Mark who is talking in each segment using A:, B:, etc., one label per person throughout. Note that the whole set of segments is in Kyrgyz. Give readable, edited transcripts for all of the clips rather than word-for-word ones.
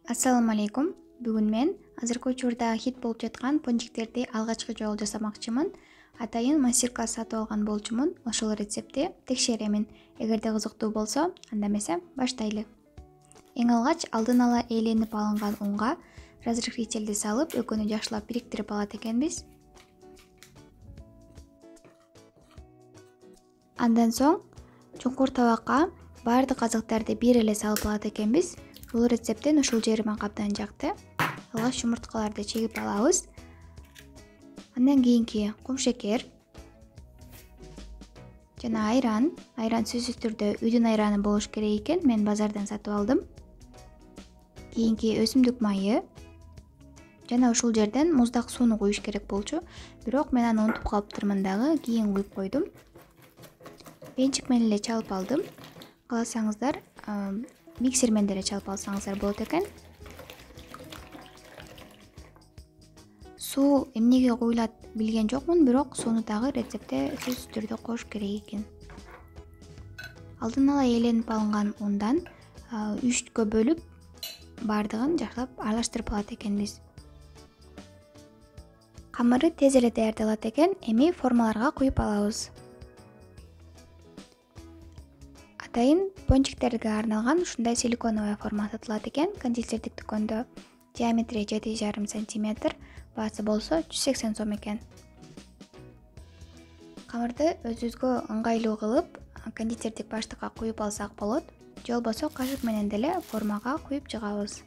A: Assalamu алейкум. Бүгүн мен азыркы учурда хит болуп жаткан пончиктерди алгачкы жолу жасамакчымын. Атайын мастер-класс сатып алган болчумун. Ошол рецептти текшеремин. Эгерде кызыктуу болсо, анда эмесе баштайлы. Эң алгач алдын ала ээленип алынган унга разрыхлительди салып, экөөнү жакшылап бириктирип алат экенбиз. Андан соң чуңкур табакка баардык азыктарды бир эле салып алат экенбиз. Бул рецепттен ушул жериме кабдан жакты. Алгач жумурткаларды чегип алабыз. Андан кийинки кумшекер жана айран. Айран сөзсүз түрдө үйдүн айраны болуш керек экен. Мен базардан сатып алдым. Кийинки өсүмдүк майы. Жана ушул жерден муздак сууну куюш керек болчу. Бирок мен аны унутуп калыптырмын дагы, кийин куюп койдум. Бенчик менен эле чалып алдым. Кааласаңыздар, миксер менен деле чалып алсаңыздар болот экен. Суу эмнеге куюлат билген жокмун, бирок сууну дагы рецептте сөзсүз түрдө коюш керек экен. Алдын ала ээленип алынган ундан 3кө бөлүп, баардыгын жакшылап аралаштырып алат экенбиз. Камыры тез эле даярдалат экен. Эми формаларга куюп алабыз. Атайын пончиктерге арналган ушундай силиконовая форма сатылат экен. Кондитердик дүкөндө диаметри 7,5 см, баасы болсо 180 сом экен. Камырды өзүбүзгө ыңгайлуу кылып, кондитердик баштыкка куюп алсак болот. Же болбосо кашык менен деле формага куюп чыгабыз.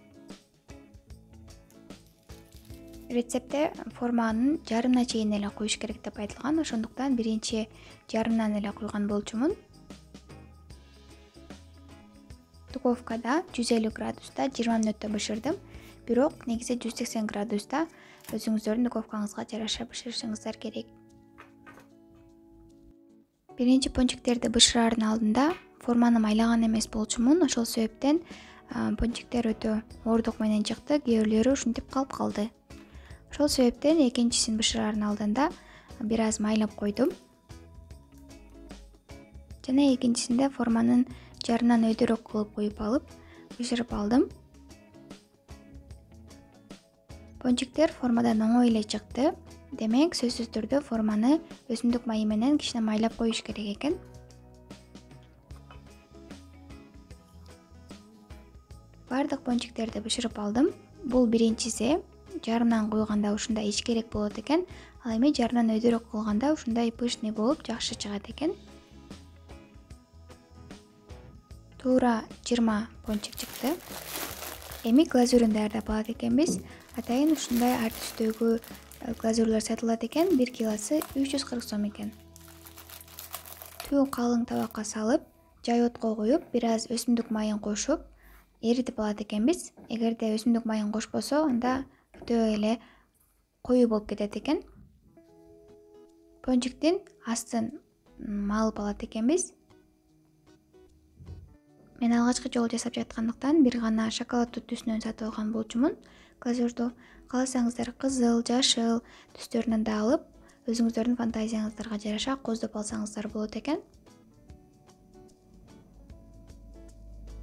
A: Рецептте форманын жарымына чейин эле куюш керек деп айтылган, ошондуктан биринчи жарымдан эле куйган болчумун. Духовкада 150 градуста 20 мүнөттө бышырдым. Бирок негизи 180 градуста өзүңүздөрдүн духовкаңызга жараша бышырышыңыздар керек. Биринчи пончиктерди бышырардын алдында форманы майлаган эмес болчумун. Ошол себептен пончиктер өтө оордук менен чыкты, кээ бирлери ушинтип калып калды. Ошол себептен экинчисин бышырардын алдында бир аз майлап койдум. Жана экинчисинде форманын жарымдан өйдөрөөк кылып куюп алып, бышырып алдым. Пончиктер формадан оңой эле чыкты. Демек, сөзсүз түрдө форманы өсүмдүк майы менен кичине майлап коюш керек экен. Бардык пончиктерди бышырып алдым. Бул биринчиси. Жарымдан куйганда ушундай ичкерек болот экен. Ал эми жарымдан өйдөрөөк кылганда ушундай пышный болуп жакшы чыгат экен. Туура 20 пончик чыкты. Эми глазурун даярдап алат экенбиз. Атайын ушундай ар түстөгү глазурлар сатылат экен. 1 килосы 340 сом экен. Түү калың табакка салып, жай отко коюп, бир аз өсүмдүк майын кошуп, эритип алат экенбиз. Эгерде өсүмдүк майын кошпосо, анда өтө эле коюу болуп кетет экен. Пончиктин астын малып алат экенбиз. Мен алгачкы жолу жасап жаткандыктан бир гана шоколаддуу түсүнөн сатып алган болчумун. Глазурду кааласаңыздар кызыл, жашыл түстөрүнөн да алып, өзүңүздөрдүн фантазияңыздарга жараша коздоп алсаңыздар болот экен.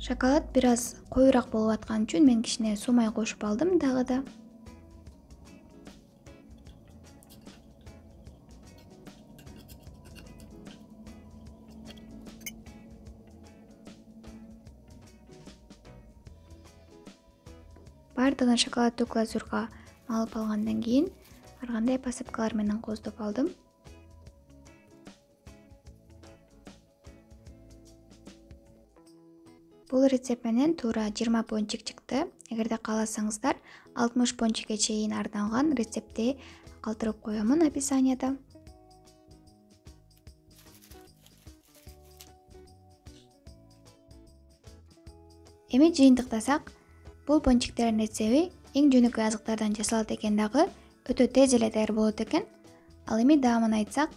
A: Шоколад бир аз коюураак болуп аткан үчүн мен кичине суу май кошуп алдым дагы да. Бардыгын шоколаддуу глазурга малып алгандан кийин ар кандай посыпкалар менен коздоп алдым. Бул рецепт менен туура 20 пончик чыкты. Эгерде кааласаңыздар, 60 пончикке чейин арналган рецептти калтырып коёмун описанияда. Эми жыйынтыктасак, бул пончиктердин рецеби эң жөнөкөй азыктардан жасалат экен дагы, өтө тез эле даяр болот экен. Ал эми даамын айтсак,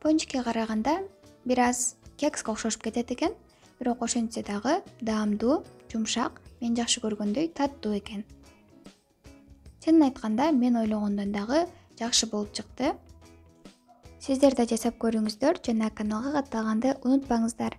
A: пончикке караганда бир аз кекске окшошуп кетет экен, бирок ошентсе дагы даамдуу, жумшак, мен жакшы көргөндөй таттуу экен. Чынын айтканда, мен ойлогондон дагы жакшы болуп чыкты. Сиздер да жасап көрүңүздөр жана каналга катталганды унутпаңыздар.